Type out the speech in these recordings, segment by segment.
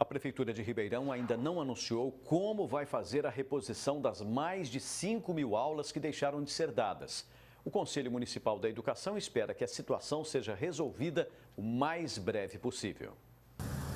A Prefeitura de Ribeirão ainda não anunciou como vai fazer a reposição das mais de 5 mil aulas que deixaram de ser dadas. O Conselho Municipal da Educação espera que a situação seja resolvida o mais breve possível.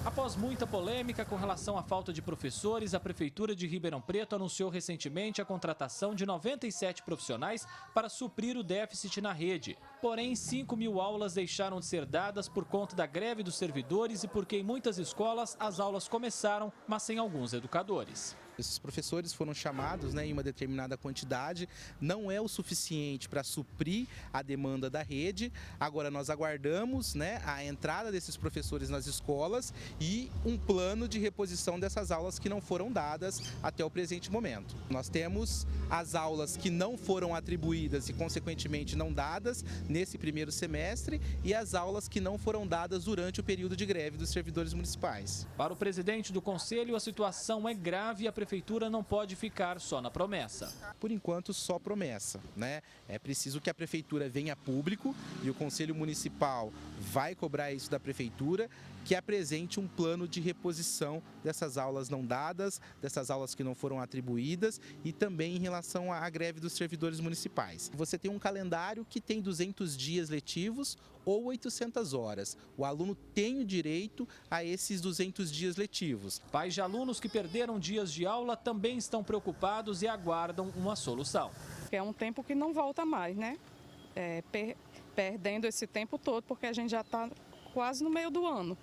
Após muita polêmica com relação à falta de professores, a Prefeitura de Ribeirão Preto anunciou recentemente a contratação de 97 profissionais para suprir o déficit na rede. Porém, 5 mil aulas deixaram de ser dadas por conta da greve dos servidores e porque em muitas escolas as aulas começaram, mas sem alguns educadores. Esses professores foram chamados em uma determinada quantidade, não é o suficiente para suprir a demanda da rede. Agora nós aguardamos a entrada desses professores nas escolas e um plano de reposição dessas aulas que não foram dadas até o presente momento. Nós temos as aulas que não foram atribuídas e consequentemente não dadas nesse primeiro semestre e as aulas que não foram dadas durante o período de greve dos servidores municipais. Para o presidente do Conselho, a situação é grave e a Prefeitura não pode ficar só na promessa. Por enquanto, só promessa, É preciso que a Prefeitura venha a público e o Conselho Municipal vai cobrar isso da Prefeitura, que apresente um plano de reposição dessas aulas não dadas, dessas aulas que não foram atribuídas e também em relação à greve dos servidores municipais. Você tem um calendário que tem 200 dias letivos ou 800 horas. O aluno tem o direito a esses 200 dias letivos. Pais de alunos que perderam dias de aula também estão preocupados e aguardam uma solução. É um tempo que não volta mais, perdendo esse tempo todo, porque a gente já está quase no meio do ano.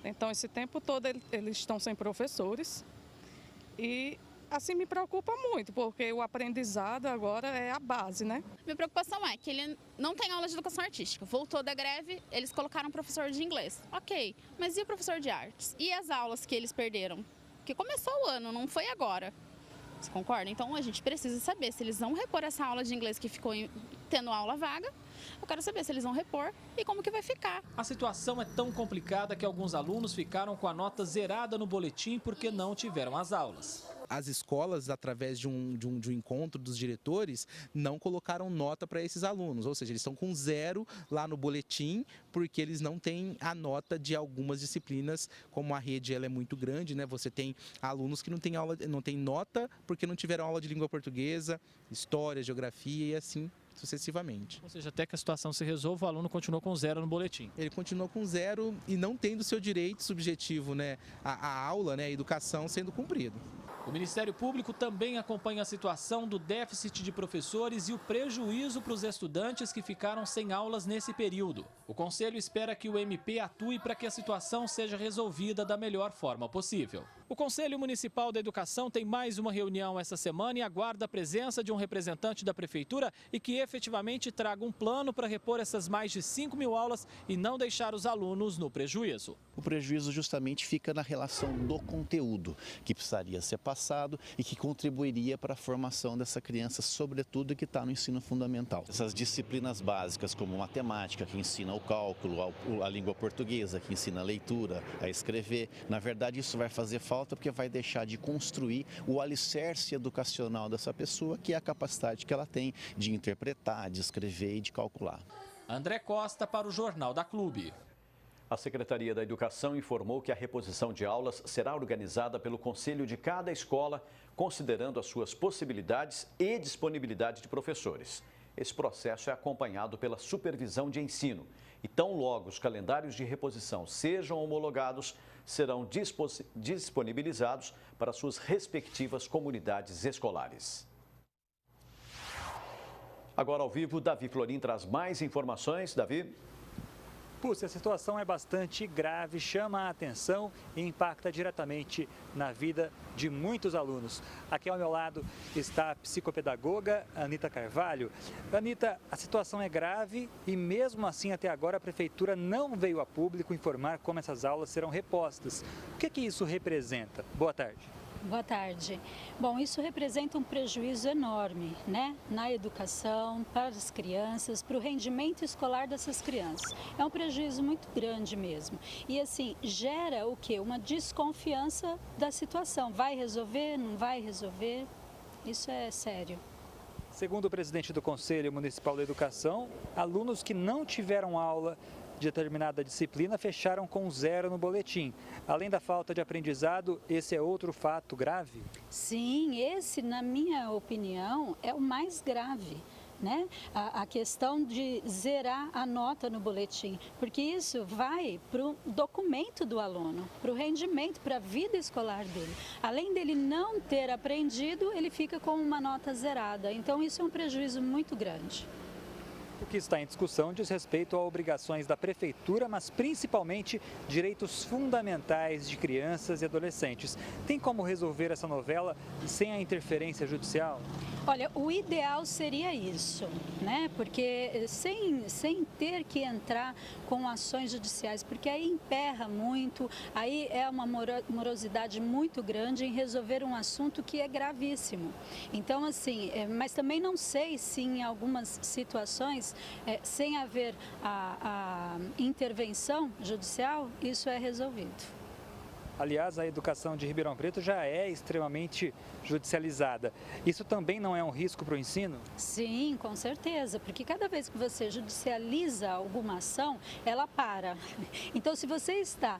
Então, esse tempo todo eles estão sem professores e assim me preocupa muito, porque o aprendizado agora é a base, Minha preocupação é que ele não tem aula de educação artística. Voltou da greve, eles colocaram um professor de inglês. Ok, mas e o professor de artes? E as aulas que eles perderam? Porque começou o ano, não foi agora. Você concorda? Então, a gente precisa saber se eles vão repor essa aula de inglês que ficou tendo aula vaga. Eu quero saber se eles vão repor e como que vai ficar. A situação é tão complicada que alguns alunos ficaram com a nota zerada no boletim porque não tiveram as aulas. As escolas, através de um encontro dos diretores, não colocaram nota para esses alunos, ou seja, eles estão com 0 lá no boletim porque eles não têm a nota de algumas disciplinas, como a rede ela é muito grande, Você tem alunos que não têm nota porque não tiveram aula de língua portuguesa, história, geografia e assim sucessivamente. Ou seja, até que a situação se resolva, o aluno continuou com 0 no boletim. Ele continuou com 0 e não tendo seu direito subjetivo, a aula, a educação sendo cumprido. O Ministério Público também acompanha a situação do déficit de professores e o prejuízo para os estudantes que ficaram sem aulas nesse período. O Conselho espera que o MP atue para que a situação seja resolvida da melhor forma possível. O Conselho Municipal da Educação tem mais uma reunião essa semana e aguarda a presença de um representante da Prefeitura e que efetivamente traga um plano para repor essas mais de 5 mil aulas e não deixar os alunos no prejuízo. O prejuízo justamente fica na relação do conteúdo, que precisaria ser passado e que contribuiria para a formação dessa criança, sobretudo que está no ensino fundamental. Essas disciplinas básicas, como matemática, que ensina o cálculo, a língua portuguesa, que ensina a leitura, a escrever, na verdade isso vai fazer falta porque vai deixar de construir o alicerce educacional dessa pessoa, que é a capacidade que ela tem de interpretar, de escrever e de calcular. André Costa para o Jornal da Clube. A Secretaria da Educação informou que a reposição de aulas será organizada pelo conselho de cada escola, considerando as suas possibilidades e disponibilidade de professores. Esse processo é acompanhado pela supervisão de ensino. E tão logo os calendários de reposição sejam homologados, serão disponibilizados para suas respectivas comunidades escolares. Agora ao vivo, Davi Florim traz mais informações. Davi? A situação é bastante grave, chama a atenção e impacta diretamente na vida de muitos alunos. Aqui ao meu lado está a psicopedagoga Anita Carvalho. Anita, a situação é grave e mesmo assim até agora a Prefeitura não veio a público informar como essas aulas serão repostas. O que isso representa? Boa tarde. Boa tarde. Bom, isso representa um prejuízo enorme, na educação, para as crianças, para o rendimento escolar dessas crianças. É um prejuízo muito grande mesmo. E assim, gera o quê? Uma desconfiança da situação. Vai resolver, não vai resolver? Isso é sério. Segundo o presidente do Conselho Municipal da Educação, alunos que não tiveram aula de determinada disciplina fecharam com 0 no boletim. Além da falta de aprendizado, esse é outro fato grave? Sim, esse, na minha opinião, é o mais grave. Né? A questão de zerar a nota no boletim, porque isso vai para o documento do aluno, para o rendimento, para a vida escolar dele. Além dele não ter aprendido, ele fica com uma nota zerada. Então, isso é um prejuízo muito grande. O que está em discussão diz respeito a obrigações da prefeitura, mas principalmente direitos fundamentais de crianças e adolescentes. Tem como resolver essa novela sem a interferência judicial? Olha, o ideal seria isso, né? Porque sem ter que entrar com ações judiciais, porque aí emperra muito, aí é uma morosidade muito grande em resolver um assunto que é gravíssimo. Então, assim, mas também não sei se em algumas situações, sem haver a intervenção judicial, isso é resolvido. Aliás, a educação de Ribeirão Preto já é extremamente judicializada. Isso também não é um risco para o ensino? Sim, com certeza, porque cada vez que você judicializa alguma ação, ela para. Então, se você está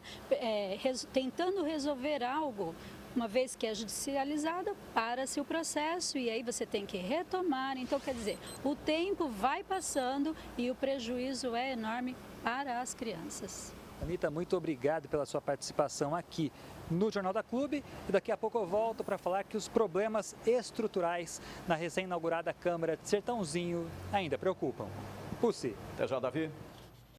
tentando resolver algo, uma vez que é judicializada, para-se o processo e aí você tem que retomar. Então, quer dizer, o tempo vai passando e o prejuízo é enorme para as crianças. Anita, muito obrigado pela sua participação aqui no Jornal da Clube. E daqui a pouco eu volto para falar que os problemas estruturais na recém-inaugurada Câmara de Sertãozinho ainda preocupam. Pussy. Até já, Davi.